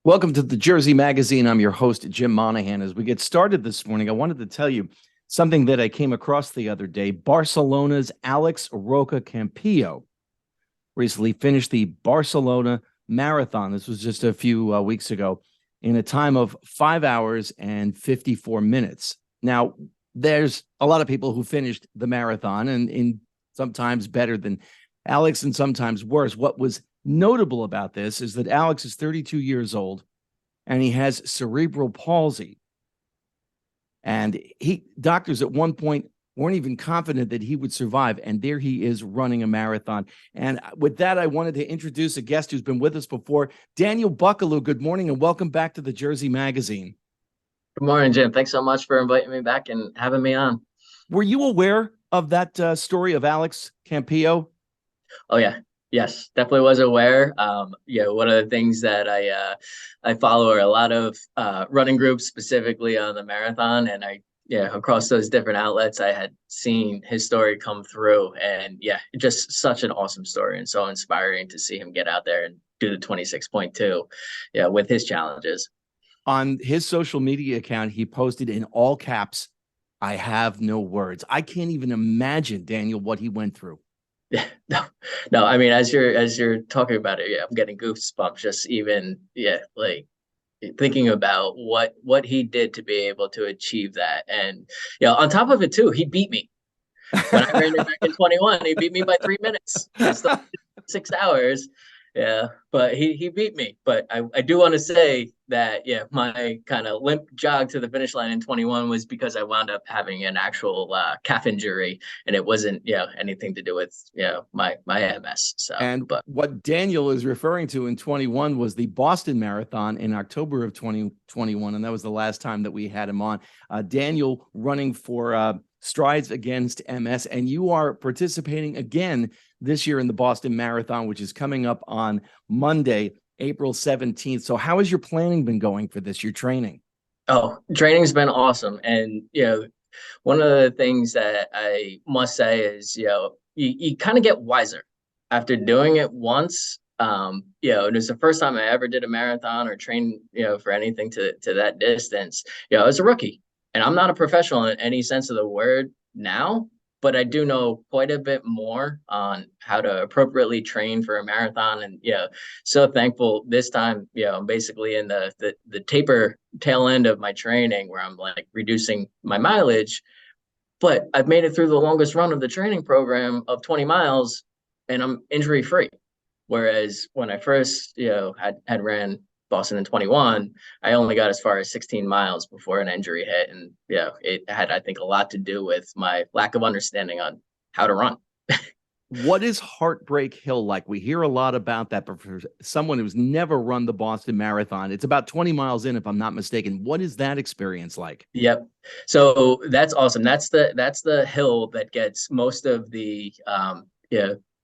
Welcome to the Jersey Magazine. I'm your host, Jim Monaghan. As we get started this morning, I wanted to tell you something that I came across the other day. Barcelona's Alex Roca Campillo recently finished the Barcelona Marathon. This was just a few weeks ago in a time of 5 hours and 54 minutes. Now, there's a lot of people who finished the marathon and in sometimes better than Alex and sometimes worse. What was notable about this is that Alex is 32 years old and he has cerebral palsy. And doctors at one point weren't even confident that he would survive. And there he is running a marathon. And with that, I wanted to introduce a guest who's been with us before, Daniel Buckelew. Good morning and welcome back to the Jersey Magazine. Good morning, Jim. Thanks so much for inviting me back and having me on. Were you aware of that story of Alex Campillo? Oh, yeah. Yes, definitely was aware. One of the things that I follow are a lot of running groups, specifically on the marathon, and across those different outlets, I had seen his story come through, and just such an awesome story and so inspiring to see him get out there and do the 26.2, with his challenges. On his social media account, he posted in all caps, "I have no words." I can't even imagine, Daniel, what he went through. Yeah, no. I mean, as you're talking about it, I'm getting goosebumps just even, like thinking about what he did to be able to achieve that. And on top of it too, he beat me when I ran it back in 21. He beat me by 3 minutes. I still 6 hours. Yeah, but he beat me. But I do want to say that, my kind of limp jog to the finish line in 21 was because I wound up having an actual calf injury, and it wasn't, anything to do with, my MS. So, and what Daniel is referring to in 21 was the Boston Marathon in October of 2021, and that was the last time that we had him on. Daniel running for Strides Against MS, and you are participating again this year in the Boston Marathon, which is coming up on Monday, April 17th. So how has your planning been going for this, your training? Oh, training's been awesome. And, one of the things that I must say is, you kind of get wiser after doing it once. It was the first time I ever did a marathon or trained, for anything to that distance. I was a rookie, and I'm not a professional in any sense of the word now, but I do know quite a bit more on how to appropriately train for a marathon. And so thankful this time, I'm basically in the taper tail end of my training where I'm like reducing my mileage, but I've made it through the longest run of the training program of 20 miles and I'm injury free. Whereas when I first, had ran Boston in 21, I only got as far as 16 miles before an injury hit. And it had, I think, a lot to do with my lack of understanding on how to run. What is Heartbreak Hill like? We hear a lot about that, but for someone who's never run the Boston Marathon, it's about 20 miles in, if I'm not mistaken. What is that experience like? Yep. So that's awesome. That's the hill that gets most of the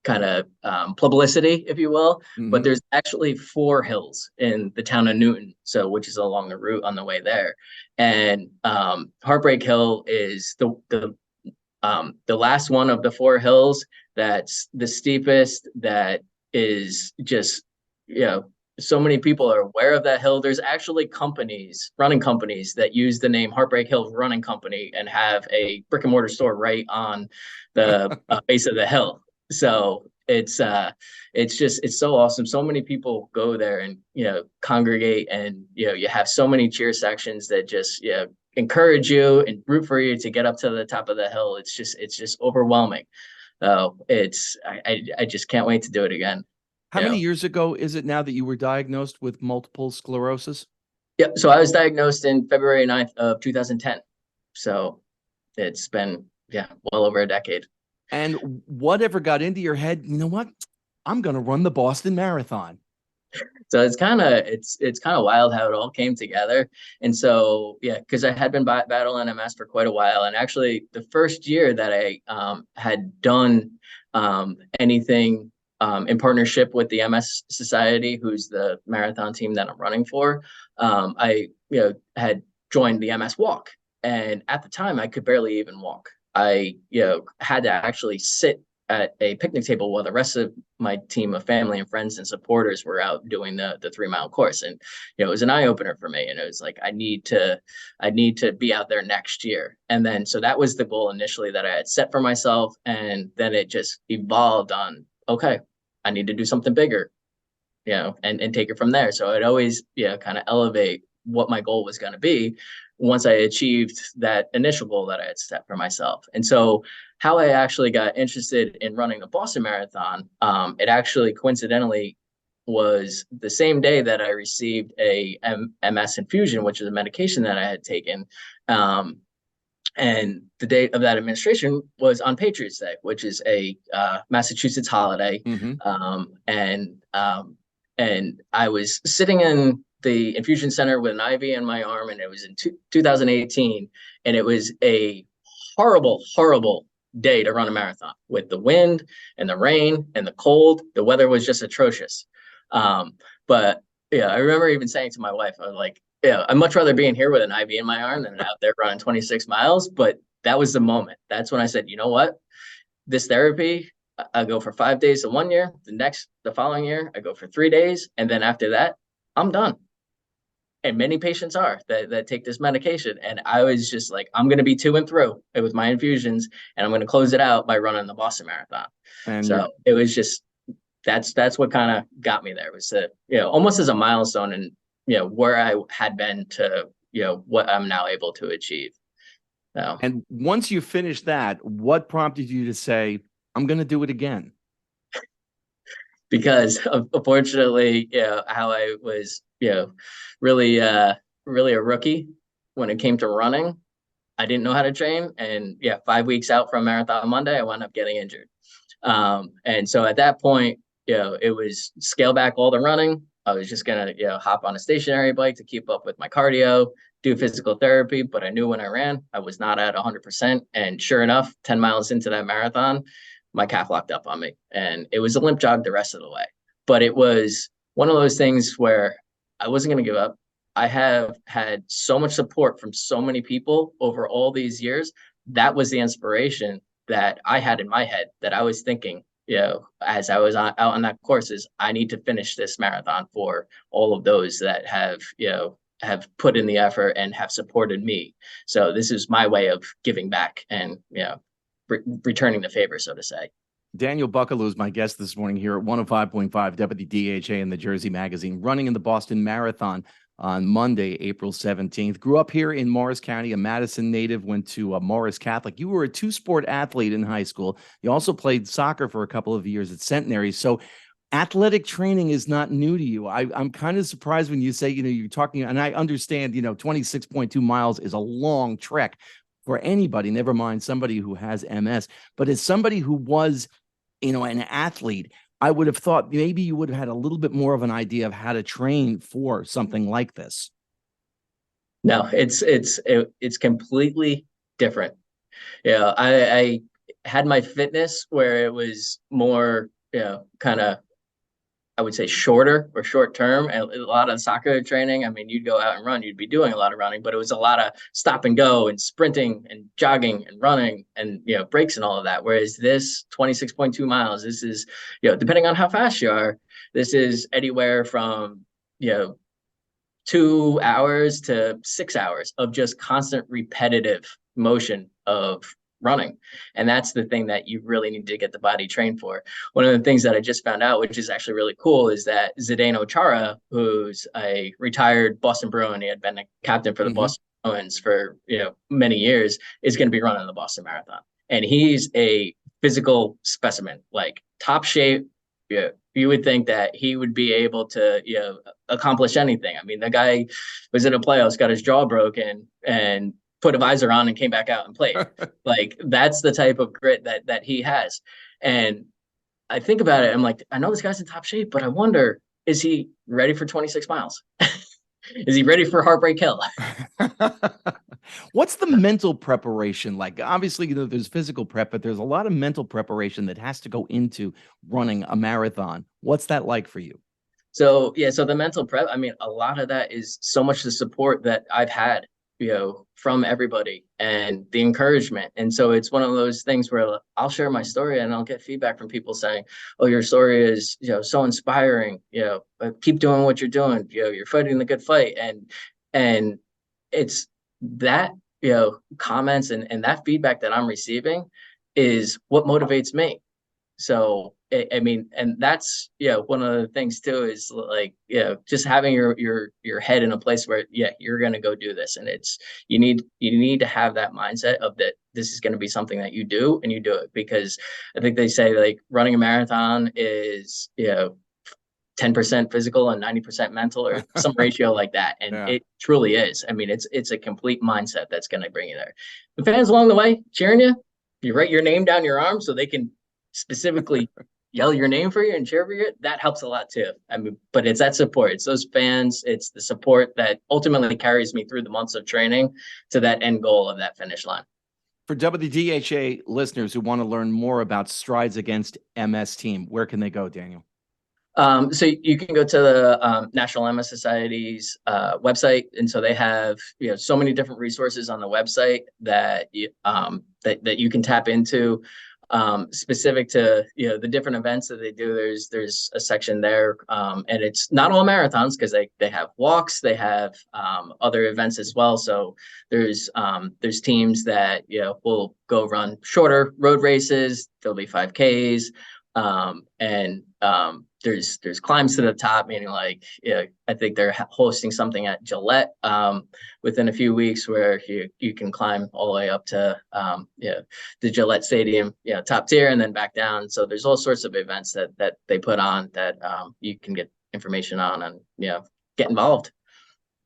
kind of publicity, if you will. But there's actually 4 hills in the town of Newton, so which is along the route on the way there. And Heartbreak Hill is the last one of the 4 hills that's the steepest, that is just, so many people are aware of that hill. There's actually running companies that use the name Heartbreak Hill Running Company and have a brick and mortar store right on the base of the hill. So it's so awesome. So many people go there and, congregate, and, you have so many cheer sections that just, encourage you and root for you to get up to the top of the hill. It's just overwhelming. So I just can't wait to do it again. How many years ago is it now that you were diagnosed with multiple sclerosis? Yeah. So I was diagnosed in February 9th of 2010. So it's been, well over a decade. And whatever got into your head, you know what? I'm going to run the Boston Marathon. So it's kind of wild how it all came together. And so, because I had been battling MS for quite a while. And actually the first year that I had done anything in partnership with the MS Society, who's the marathon team that I'm running for, I had joined the MS Walk. And at the time I could barely even walk. I had to actually sit at a picnic table while the rest of my team of family and friends and supporters were out doing the 3 mile course. And, it was an eye opener for me. And it was like, I need to be out there next year. And then, so that was the goal initially that I had set for myself. And then it just evolved on, okay, I need to do something bigger, and take it from there. So I'd always, kind of elevate what my goal was going to be once I achieved that initial goal that I had set for myself. And so how I actually got interested in running the Boston Marathon, it actually coincidentally was the same day that I received a MS infusion, which is a medication that I had taken. And the date of that administration was on Patriots Day, which is a Massachusetts holiday. And I was sitting in the infusion center with an IV in my arm, and it was in 2018. And it was a horrible, horrible day to run a marathon with the wind and the rain and the cold. The weather was just atrocious. But I remember even saying to my wife, I was like, I'd much rather be in here with an IV in my arm than out there running 26 miles. But that was the moment. That's when I said, you know what? This therapy, I go for 5 days in 1 year. The following year, I go for 3 days. And then after that, I'm done. And many patients are that take this medication. And I was just like, I'm going to be to and through with my infusions, and I'm going to close it out by running the Boston Marathon. And so it was just, that's what kind of got me there. It was almost as a milestone, and where I had been to what I'm now able to achieve. So, and once you finished that, what prompted you to say, I'm going to do it again? Because unfortunately, how I was, really a rookie when it came to running. I didn't know how to train, and 5 weeks out from Marathon Monday, I wound up getting injured. And so at that point, it was scale back all the running. I was just gonna, hop on a stationary bike to keep up with my cardio, do physical therapy. But I knew when I ran, I was not at 100%. And sure enough, 10 miles into that marathon, my calf locked up on me, and it was a limp jog the rest of the way. But it was one of those things where I wasn't going to give up. I have had so much support from so many people over all these years. That was the inspiration that I had in my head, that I was thinking, as I was out on that course, is I need to finish this marathon for all of those that have put in the effort and have supported me. So this is my way of giving back and, returning the favor, so to say. Daniel Buckelew is my guest this morning here at 105.5 WDHA in the Jersey Magazine, running in the Boston Marathon on Monday, April 17th. Grew up here in Morris County, a Madison native, went to Morris Catholic. You were a two-sport athlete in high school. You also played soccer for a couple of years at Centenary. So athletic training is not new to you. I'm kind of surprised when you say, you're talking, and I understand, 26.2 miles is a long trek for anybody, never mind somebody who has MS. But as somebody who was, an athlete, I would have thought maybe you would have had a little bit more of an idea of how to train for something like this. No, it's completely different. I had my fitness where it was more, kind of, I would say shorter or short term. And a lot of soccer training, I mean, you'd go out and run, you'd be doing a lot of running, but it was a lot of stop and go and sprinting and jogging and running and, breaks and all of that. Whereas this 26.2 miles, this is, depending on how fast you are, this is anywhere from, 2 hours to 6 hours of just constant repetitive motion of running. And that's the thing that you really need to get the body trained for. One of the things that I just found out, which is actually really cool, is that Zdeno Chara, who's a retired Boston Bruin, he had been a captain for the Boston Bruins for many years, is going to be running the Boston Marathon. And he's a physical specimen, like top shape. You would think that he would be able to accomplish anything. I mean, the guy was in a playoffs, got his jaw broken, and put a visor on and came back out and played. Like, that's the type of grit that he has. And I think about it, I'm like, I know this guy's in top shape, but I wonder, is he ready for 26 miles? Is he ready for Heartbreak Hill? What's the mental preparation like? Obviously, there's physical prep, but there's a lot of mental preparation that has to go into running a marathon. What's that like for you? So the mental prep, I mean, a lot of that is so much the support that I've had from everybody and the encouragement. And so it's one of those things where I'll share my story and I'll get feedback from people saying, oh, your story is, so inspiring, keep doing what you're doing, you're fighting the good fight. And it's that, comments and that feedback that I'm receiving is what motivates me. So, I mean, and that's, one of the things too, is like, just having your head in a place where, you're going to go do this. And it's, you need to have that mindset of that. This is going to be something that you do, and you do it, because I think they say like running a marathon is, 10% physical and 90% mental, or some ratio like that. And it truly is. I mean, it's a complete mindset that's going to bring you there. The fans along the way cheering you, you write your name down your arm so they can specifically yell your name for you and cheer for you. That helps a lot too. I mean, but it's that support. It's those fans. It's the support that ultimately carries me through the months of training to that end goal of that finish line. For WDHA listeners who want to learn more about Strides Against MS team, where can they go, Daniel? So you can go to the National MS Society's website, and so they have so many different resources on the website that that you can tap into, specific to the different events that they do. There's a section there, and it's not all marathons, because they have walks, they have other events as well. So there's teams that will go run shorter road races. There'll be 5Ks. And there's climbs to the top, meaning like, I think they're hosting something at Gillette within a few weeks, where you can climb all the way up to the Gillette Stadium, top tier, and then back down. So there's all sorts of events that they put on that you can get information on and get involved.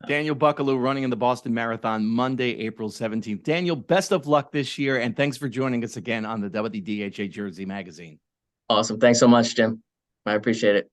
Daniel Buckelew running in the Boston Marathon Monday, April 17th. Daniel, best of luck this year, and thanks for joining us again on the WDHA Jersey Magazine. Awesome. Thanks so much, Jim. I appreciate it.